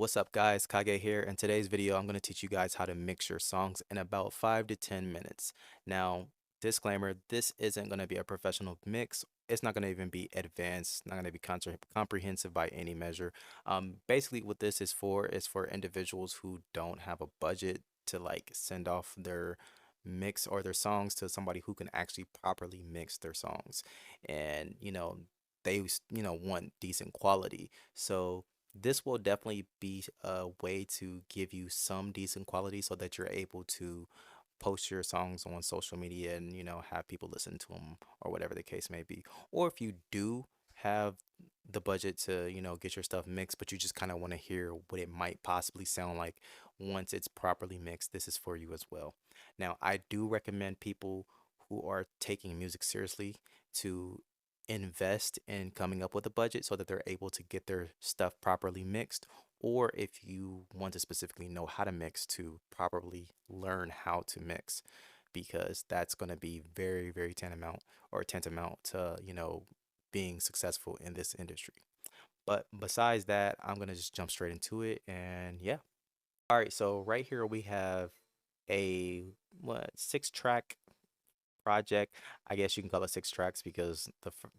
What's up guys, Kage here. In today's video, I'm going to teach you guys how to mix your songs in about 5 to 10 minutes. Now, disclaimer, this isn't going to be a professional mix. It's not going to even be advanced, not going to be comprehensive by any measure. Basically what this is for individuals who don't have a budget to like send off their mix or their songs to somebody who can actually properly mix their songs. And, want decent quality. So this will definitely be a way to give you some decent quality so that you're able to post your songs on social media and have people listen to them or whatever the case may be. Or if you do have the budget to get your stuff mixed, but you just kind of want to hear what it might possibly sound like once it's properly mixed, this is for you as well. Now I do recommend people who are taking music seriously to invest in coming up with a budget so that they're able to get their stuff properly mixed, or if you want to specifically know how to mix, to properly learn how to mix, because that's going to be very, very tantamount to, being successful in this industry. But besides that, I'm going to just jump straight into it. And yeah. All right. So right here we have a 6 track project. I guess you can call it 6 tracks because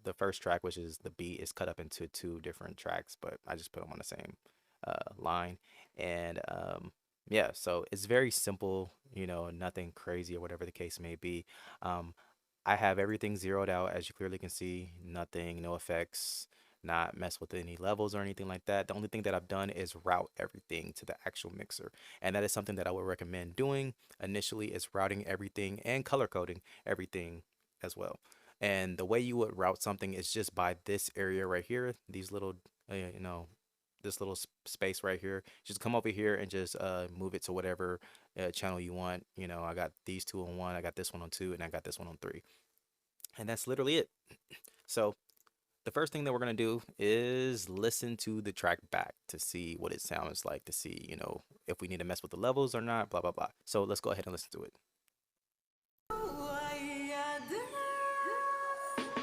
the first track, which is the beat, is cut up into 2 different tracks, but I just put them on the same line. And yeah, so it's very simple, nothing crazy or whatever the case may be. Um, I have everything zeroed out, as you clearly can see. Nothing, no effects, not mess with any levels or anything like that. The only thing that I've done is route everything to the actual mixer. And that is something that I would recommend doing initially, is routing everything and color coding everything as well. And the way you would route something is just by this area right here, these little, you know, this little space right here. Just come over here and just move it to whatever channel you want. I got these two on one, I got this one on two, and I got this one on three. And that's literally it. So the first thing that we're going to do is listen to the track back to see what it sounds like, to see, if we need to mess with the levels or not, blah, blah, blah. So let's go ahead and listen to it.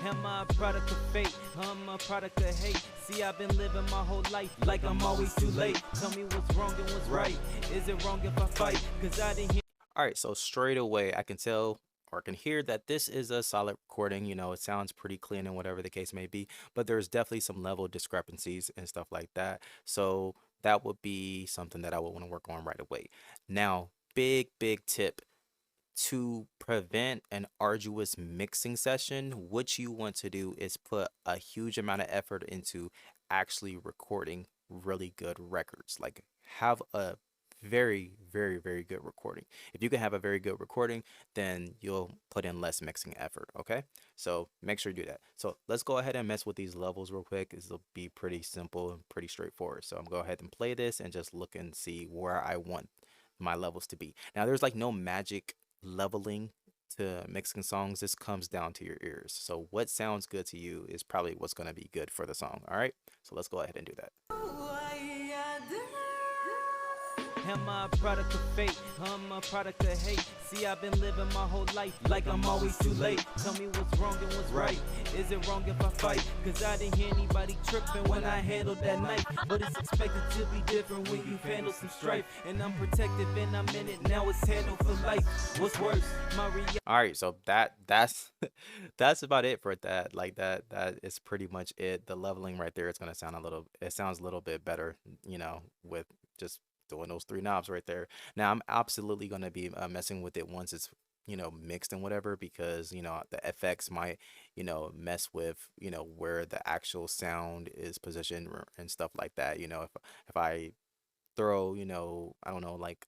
Am I a product of fate? I'm a product of hate. See, I've been living my whole life like I'm always too late. Tell me what's wrong and what's right. Is it wrong if I fight? Cause I didn't hear. All right, so straight away, I can tell or can hear that this is a solid recording. It sounds pretty clean and whatever the case may be, but there's definitely some level discrepancies and stuff like that. So that would be something that I would want to work on right away. Now, big tip to prevent an arduous mixing session. What you want to do is put a huge amount of effort into actually recording really good records. Like, have a very good recording. If you can have a very good recording, then you'll put in less mixing effort. Okay, so make sure you do that. So let's go ahead and mess with these levels real quick. This will be pretty simple and pretty straightforward. So I'm going to go ahead and play this and just look and see where I want my levels to be. Now there's like no magic leveling to mixing songs. This comes down to your ears. So what sounds good to you is probably what's going to be good for the song. All right, so let's go ahead and do that. Am I a product of fate? I'm a product of hate. See, I've been living my whole life like I'm always too late. Tell me what's wrong and what's right. Is it wrong if I fight? Cause I didn't hear anybody tripping when I handled that knife. But it's expected to be different when you've handled some strife. And I'm protective and I'm in it, now it's handled for life. What's worse, my reality. All right, so that's that's about it for that. Like that is pretty much it. The leveling right there, it's gonna sound it sounds a little bit better, with just doing those 3 knobs right there. Now I'm absolutely gonna be messing with it once it's mixed and whatever, because the FX might mess with where the actual sound is positioned and stuff like that. If I throw I don't know, like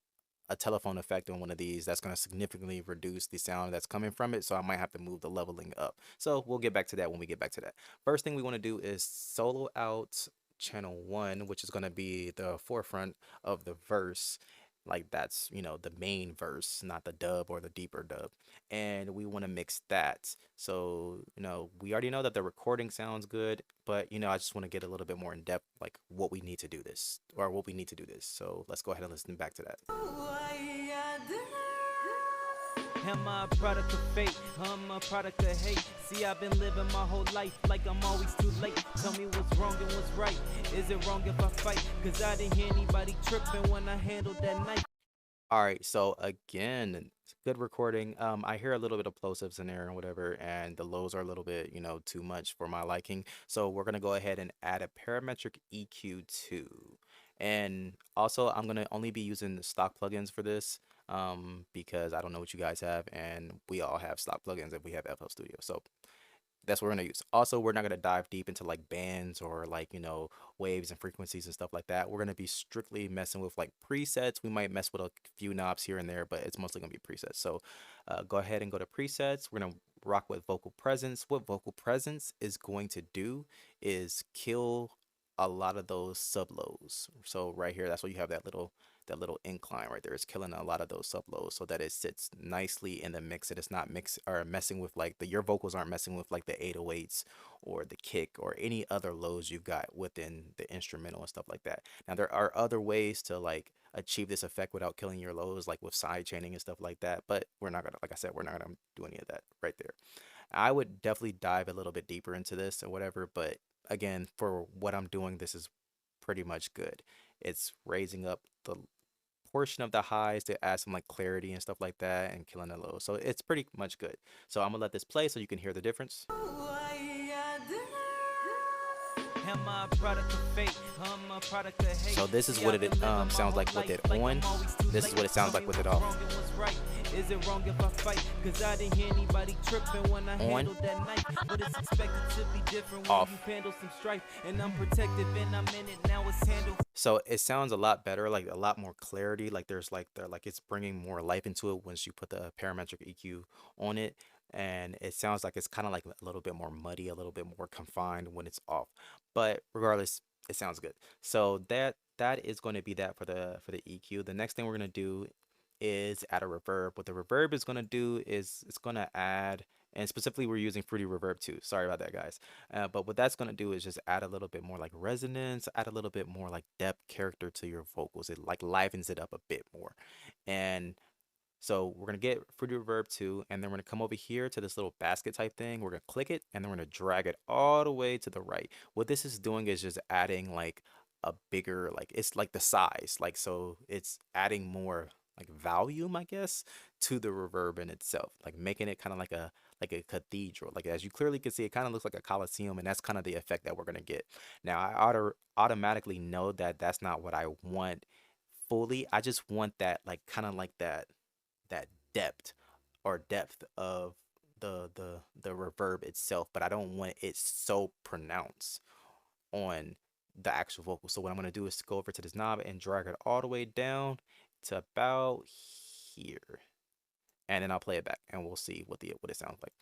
a telephone effect on one of these, that's going to significantly reduce the sound that's coming from it, so I might have to move the leveling up. So we'll get back to that when we get back to that. First thing we want to do is solo out channel 1, which is going to be the forefront of the verse. Like that's the main verse, not the dub or the deeper dub, and we want to mix that. So we already know that the recording sounds good, but I just want to get a little bit more in depth, like what we need to do this, or what we need to do this. So let's go ahead and listen back to that. Am I a product of fate? I'm a product of hate. See, I've been living my whole life like I'm always too late. Tell me what's wrong and what's right. Is it wrong if I fight? Cause I didn't hear anybody tripping when I handled that knife. All right, so again, it's good recording. I hear a little bit of plosives in there and whatever, and the lows are a little bit, too much for my liking. So we're gonna go ahead and add a parametric EQ too. And also, I'm gonna only be using the stock plugins for this, because I don't know what you guys have, and we all have stock plugins if we have FL Studio. So that's what we're gonna use. Also, we're not gonna dive deep into like bands or like, waves and frequencies and stuff like that. We're gonna be strictly messing with like presets. We might mess with a few knobs here and there, but it's mostly gonna be presets. So go ahead and go to presets. We're gonna rock with vocal presence. What vocal presence is going to do is kill a lot of those sub lows. So right here, that's why you have that little incline right there. It's killing a lot of those sub lows so that it sits nicely in the mix. It is not mix or messing with like your vocals aren't messing with like the 808s or the kick or any other lows you've got within the instrumental and stuff like that. Now there are other ways to like achieve this effect without killing your lows, like with side chaining and stuff like that, but we're not gonna, like I said, we're not gonna do any of that right there. I would definitely dive a little bit deeper into this or whatever, but again, for what I'm doing, this is pretty much good. It's raising up the portion of the highs to add some like clarity and stuff like that and killing the lows. So it's pretty much good. So I'm gonna let this play so you can hear the difference. Am I a product of fate? I'm a product of hate. So this is See, what I've it been living my sounds whole like with life it like on. I'm always too This is late. what it sounds Tell like me with it what's off. wrong and what's right. Is it wrong if I fight? Cause I didn't hear anybody tripping when I On, handled that knife. But it's expected to be different when off. you've handled some strife. And I'm protective and I'm in it, now it's handled. So it sounds a lot better, like a lot more clarity. Like there's like it's bringing more life into it once you put the parametric EQ on it, and it sounds like it's kind of like a little bit more muddy, a little bit more confined when it's off. But regardless, it sounds good. So that is going to be that for the EQ. The next thing we're gonna do is add a reverb. What the reverb is gonna do is it's gonna add, and specifically we're using Fruity Reverb too. Sorry about that, guys. But what that's gonna do is just add a little bit more like resonance, add a little bit more like depth, character to your vocals. It like livens it up a bit more. And so we're gonna get Fruity Reverb 2, and then we're gonna come over here to this little basket type thing. We're gonna click it, and then we're gonna drag it all the way to the right. What this is doing is just adding like a bigger, like it's like the size, like so it's adding more like volume, I guess, to the reverb in itself, like making it kind of like a cathedral. Like as you clearly can see, it kind of looks like a coliseum, and that's kind of the effect that we're gonna get. Now I automatically know that that's not what I want fully. I just want that like kind of like that depth or depth of the reverb itself, but I don't want it so pronounced on the actual vocal. So what I'm gonna do is go over to this knob and drag it all the way down to about here, and then I'll play it back, and we'll see what it sounds like.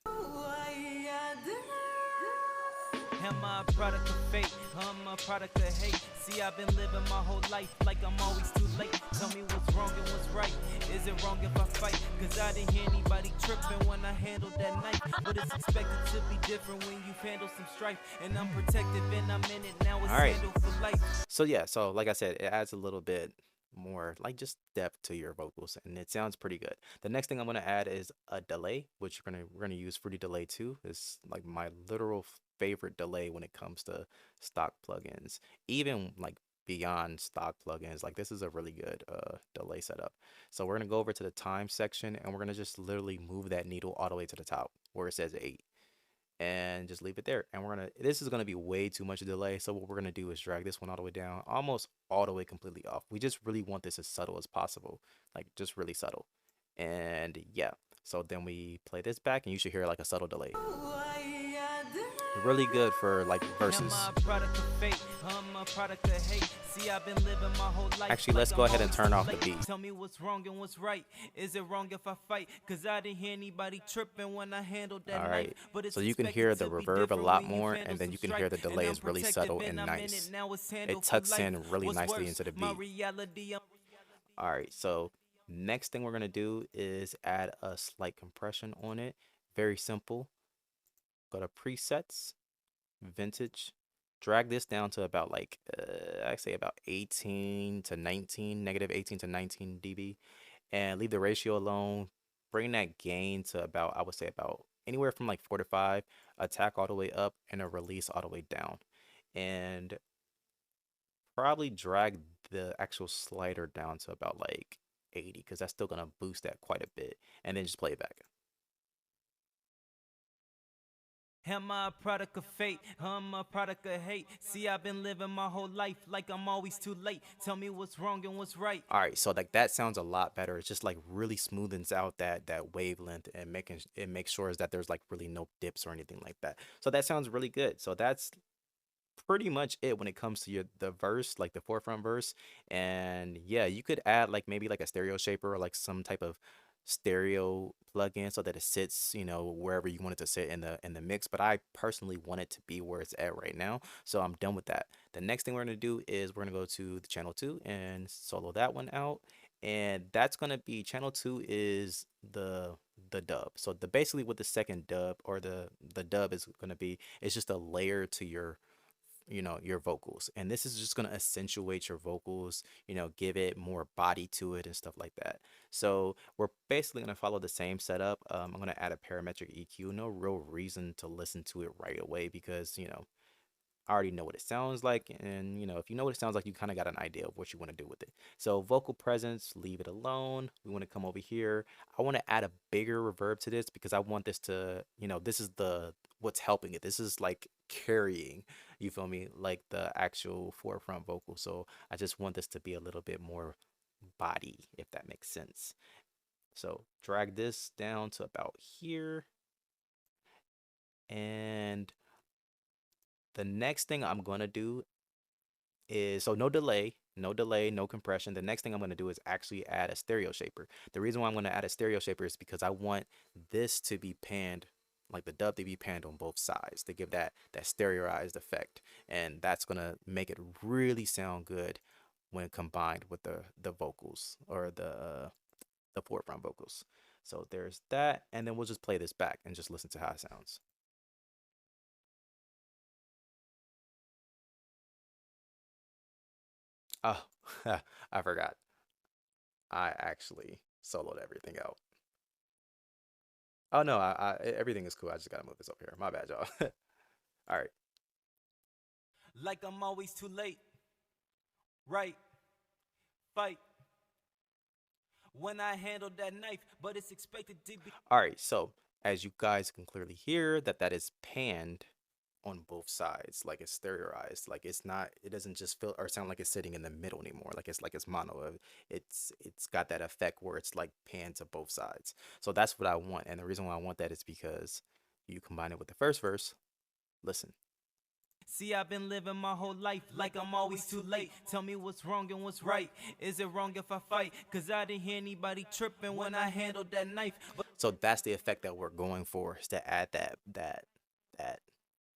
Am I a product of fate? I'm a product of hate. See, I've been living my whole life like I'm always too late. Tell me what's wrong and what's right. Is it wrong if I fight? Cause I didn't hear anybody tripping when I handled that knife. But it's expected to be different when you've handled some strife. And I'm protective and I'm in it, now it's All right. handled for life. So yeah, so like I said, it adds a little bit more like just depth to your vocals, and it sounds pretty good. The next thing I'm gonna add is a delay, which we're gonna use Fruity Delay 2. It's like my literal favorite delay when it comes to stock plugins. Even like beyond stock plugins, like this is a really good delay setup. So we're gonna go over to the time section, and we're gonna just literally move that needle all the way to the top where it says 8, and just leave it there. And this is gonna be way too much delay. So what we're gonna do is drag this one all the way down, almost all the way completely off. We just really want this as subtle as possible, like just really subtle. And yeah, so then we play this back, and you should hear like a subtle delay. Really good for like Am verses. I a product of fate? I'm a product of hate. See, I've been living my whole life. Actually, like let's I'm go ahead and always turn too off the late. beat. Tell me what's wrong and what's right. Is it wrong if I fight? Cause I didn't hear anybody tripping when I handled that All knife. right, But it's so you can expected hear the to be reverb a different lot when you've more, handled and then some you can hear strife. the And delay I'm is really protective subtle and and I'm in it, nice. now it's It handled for tucks life. in really What's nicely worse, into the my beat. reality. All right, so next thing we're gonna do is add a slight compression on it. Very simple. Go to presets, vintage, drag this down to about like I'd say about 18 to 19, negative 18 to 19 dB, and leave the ratio alone. bring that gain to about, I would say about anywhere from like 4 to 5, attack all the way up, and a release all the way down. And probably drag the actual slider down to about like 80 because that's still gonna boost that quite a bit. And then just play it back. Am I a product of fate? I'm a product of hate. See, I've been living my whole life like I'm always too late. Tell me what's wrong and what's right. All right, so like that sounds a lot better. It's just like really smoothens out that wavelength and making it makes sure that there's like really no dips or anything like that. So that sounds really good. So that's pretty much it when it comes to the verse, like the forefront verse. And yeah, you could add like maybe like a stereo shaper or like some type of stereo plugin so that it sits, wherever you want it to sit in the mix. But I personally want it to be where it's at right now. So I'm done with that. The next thing we're gonna do is we're gonna go to the channel 2 and solo that one out. And that's gonna be channel 2 is the dub. So the basically what the second dub or the dub is gonna be, it's just a layer to your vocals, and this is just going to accentuate your vocals, give it more body to it and stuff like that. So we're basically going to follow the same setup. I'm going to add a parametric EQ. No real reason to listen to it right away because I already know what it sounds like, and if you know what it sounds like, you kind of got an idea of what you want to do with it. So vocal presence, leave it alone. We want to come over here. I want to add a bigger reverb to this because I want this to, this is the what's helping it. This is like carrying, you feel me, like the actual forefront vocal. So I just want this to be a little bit more body, if that makes sense. So drag this down to about here, and the next thing I'm gonna do is, so no delay, no delay, no compression. The next thing I'm going to do is actually add a stereo shaper. The reason why I'm going to add a stereo shaper is because I want this to be panned, like the dub to be panned on both sides to give that stereoized effect, and that's going to make it really sound good when combined with the vocals or the forefront vocals. So there's that, and then we'll just play this back and just listen to how it sounds. Oh, I forgot. I actually soloed everything out. Oh no, everything is cool. I just gotta move this up here. My bad, y'all. All right. Like I'm always too late. Right, fight. When I handle that knife, but it's expected to be. All right. So as you guys can clearly hear, that is panned on both sides, like it's stereoized. Like it's not. It doesn't just feel or sound like it's sitting in the middle anymore. Like it's mono. It's got that effect where it's like panned to both sides. So that's what I want, and the reason why I want that is because you combine it with the first verse. Listen. See, I've been living my whole life like I'm always too late. Tell me what's wrong and what's right. Is it wrong if I fight? Cause I didn't hear anybody tripping when I handled that knife. But So that's the effect that we're going for, is to add that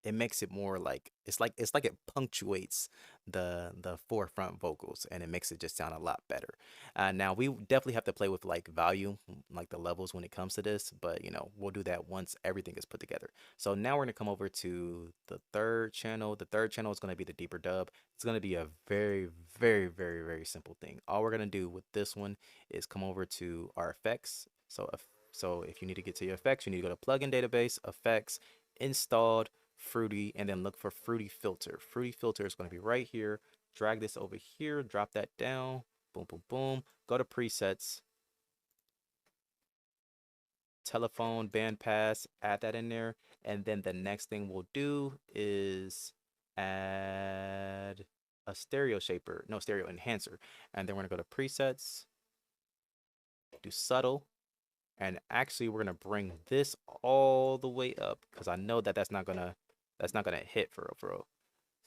it makes it more like it's like it punctuates the forefront vocals, and it makes it just sound a lot better. Now we definitely have to play with like volume, like the levels when it comes to this, but we'll do that once everything is put together. So now we're gonna come over to the third channel. The third channel is gonna be the deeper dub. It's gonna be a very, very, very, very simple thing. All we're gonna do with this one is come over to our effects. So if you need to get to your effects, you need to go to plugin database, effects, installed, Fruity, and then look for Fruity Filter. Fruity Filter is going to be right here. Drag this over here, drop that down. Boom, boom, boom. Go to presets, telephone, bandpass, add that in there. And then the next thing we'll do is add a stereo shaper, no, stereo enhancer. And then we're going to go to presets, do subtle. And actually, we're gonna bring this all the way up because I know that that's not gonna hit for real, for real.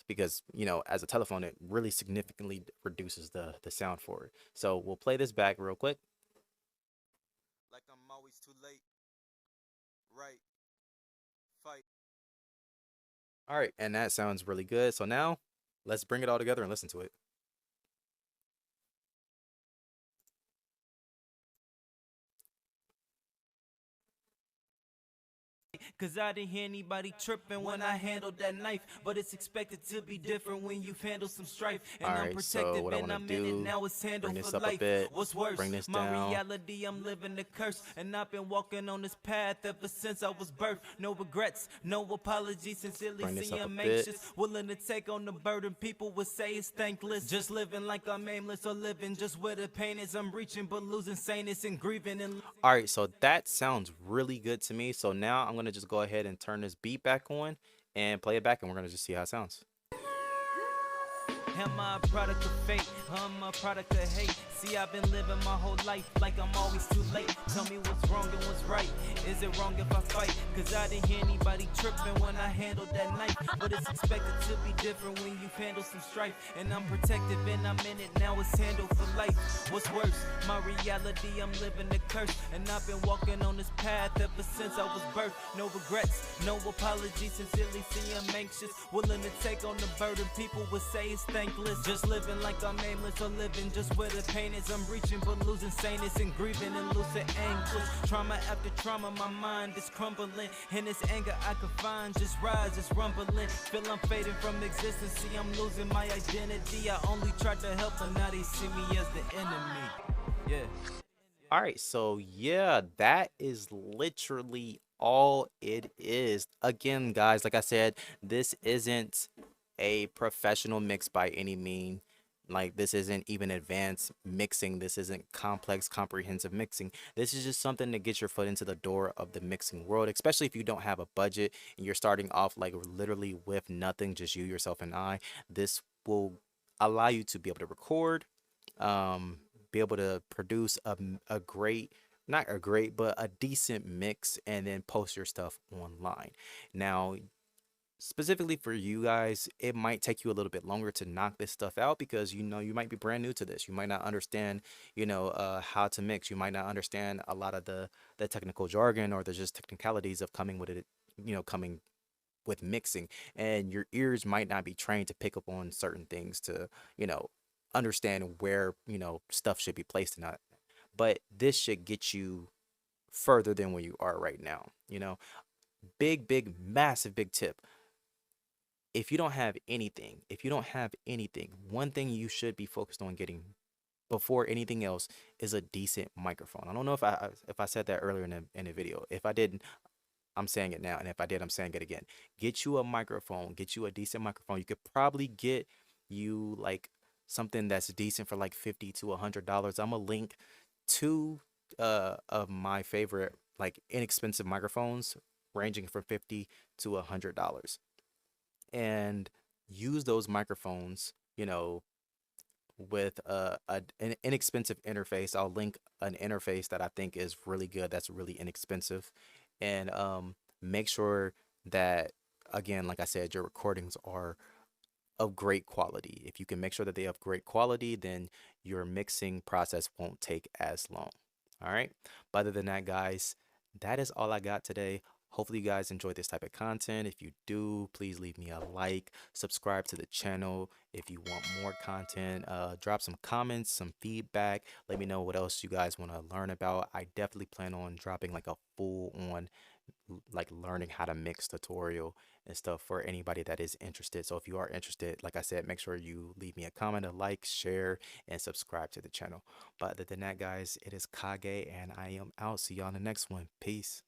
Because as a telephone, it really significantly reduces the sound for it. So we'll play this back real quick. like I'm always too late. Right, fight. All right, and that sounds really good. So now let's bring it all together and listen to it. Cause I didn't hear anybody tripping when I handled that knife. But it's expected to be different when you've handled some strife. All And I'm right, so protective what I and want to I'm in it, do, now it's bring handled for this up a life. bit, What's worse, bring this my down. reality, I'm living the curse. And I've been walking on this path ever since I was birthed. No regrets, no apologies, sincerely Bring this see up a I'm bit. anxious. Willing to take on the burden, people would say it's thankless. Just living like I'm aimless or living just where the pain is. I'm reaching but losing saneness and grieving and All right, so that sounds really good to me. So now I'm going to just go ahead and turn this beat back on and play it back, and we're going to just see how it sounds. Am I a product of fate? I'm a product of hate. See, I've been living my whole life like I'm always too late. Tell me what's wrong and what's right. Is it wrong if I fight? Cause I didn't hear anybody tripping when I handled that knife. But it's expected to be different when you've handled some strife. And I'm protective and I'm in it, now it's handled for life. What's worse, my reality, I'm living the curse. And I've been walking on this path ever since I was birthed. No regrets, no apologies, sincerely see I'm anxious. Willing to take on the burden, people would say it's thankless. Just living like I'm aimless or living just where the pain is. I'm reaching but losing saneness and grieving and losing anguish. Trauma after trauma, my mind is crumbling. In this anger I can find, just rise, it's rumbling. Feel I'm fading from existence, see I'm losing my identity. I only tried to help but now they see me as the enemy. Yeah. All right, so yeah, that is literally all it is. Again, guys, like I said, this isn't a professional mix by any mean. Like, this isn't even advanced mixing. This isn't complex, comprehensive mixing. This is just something to get your foot into the door of the mixing world, especially if you don't have a budget and you're starting off like literally with nothing, just you, yourself, and I. This will allow you to be able to record, um, be able to produce a great, not a great, but a decent mix, and then post your stuff online. Now, specifically for you guys, it might take you a little bit longer to knock this stuff out because you might be brand new to this. You might not understand, how to mix. You might not understand a lot of the technical jargon or the just technicalities of coming with it, coming with mixing, and your ears might not be trained to pick up on certain things to, you know, understand where, stuff should be placed in that. But this should get you further than where you are right now. Big, massive, big tip. If you don't have anything, one thing you should be focused on getting before anything else is a decent microphone. I don't know if I said that earlier in the video. If I didn't, I'm saying it now, and if I did, I'm saying it again. Get you a microphone. Get you a decent microphone. You could probably get you like something that's decent for like $50 to $100. I'm gonna link two of my favorite like inexpensive microphones ranging from $50 to $100, and use those microphones. With an inexpensive interface. I'll link an interface that I think is really good, that's really inexpensive. And make sure that, again, like I said, your recordings are of great quality. If you can make sure that they have great quality, then your mixing process won't take as long. All right. But other than that, guys, that is all I got today. Hopefully, you guys enjoy this type of content. If you do, please leave me a like, subscribe to the channel. If you want more content, drop some comments, some feedback. Let me know what else you guys want to learn about. I definitely plan on dropping like a full on like learning how to mix tutorial and stuff for anybody that is interested. So if you are interested, like I said, make sure you leave me a comment, a like, share, and subscribe to the channel. But other than that, guys, it is Kage, and I am out. See y'all in the next one. Peace.